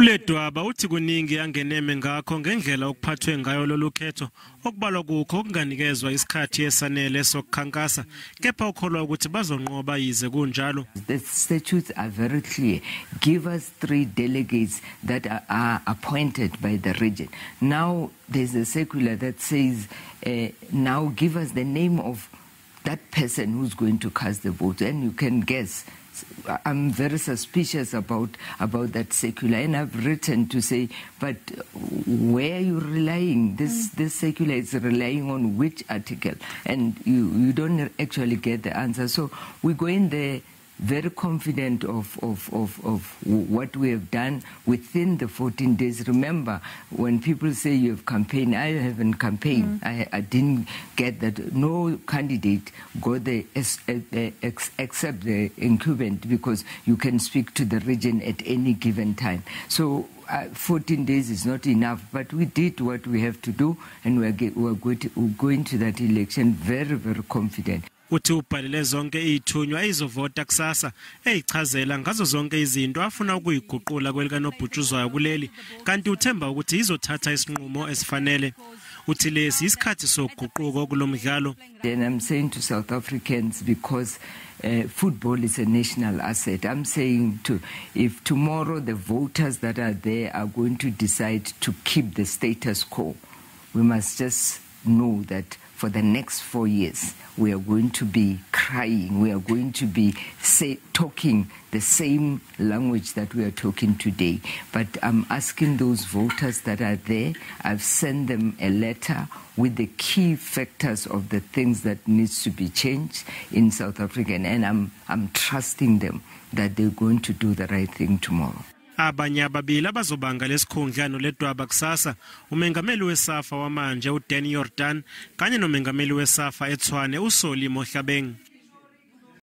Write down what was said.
Ledwaba uthi kuningi angeneme ngakho ngendlela okuphathwe ngayo lolukhetho okubalwa kukho okunganikezwa isikhathi efanele sokukhankasa kepha ukholwa ukuthi bazonqoba yize kunjalo. The statutes are very clear. Give us 3 delegates that are appointed by the region. Now there's a circular that says now give us the name of that person who's going to cast the vote, and you can guess. I'm very suspicious about that circular, and I've written to say, but where are you relying? This circular is relying on which article, and you don't actually get the answer. So we go in there very confident of what we have done within the 14 days. Remember, when people say you have campaigned, I haven't campaigned. I didn't get that. No candidate got the except the incumbent, because you can speak to the region at any given time. So 14 days is not enough, but we did what we have to do, and we're going to that election very, very confident. Uthi ubhalele zonke ithunywa izovota kusasa eyichazela ngazo zonke izinto afuna ukuyiguqula kwelikanobhutshuzwayo kuleli, kanti uthemba ukuthi izothatha isinqumo esifanele. Uthi lesi isikhathi sokuguquko kulomdlalo. Then I'm saying to South Africans, because football is a national asset, I'm saying if tomorrow the voters that are there are going to decide to keep the status quo, we must just know that for the next 4 years, we are going to be crying. We are going to be talking the same language that we are talking today. But I'm asking those voters that are there, I've sent them a letter with the key factors of the things that needs to be changed in South Africa. And I'm trusting them that they're going to do the right thing tomorrow. Abanye ababili abazobanga lesikhundlano Ledwaba kusasa, umengameli weSAFA wamanje uDan Jordan kanye nomengameli weSAFA eTshwane uSoli Mohlabeng.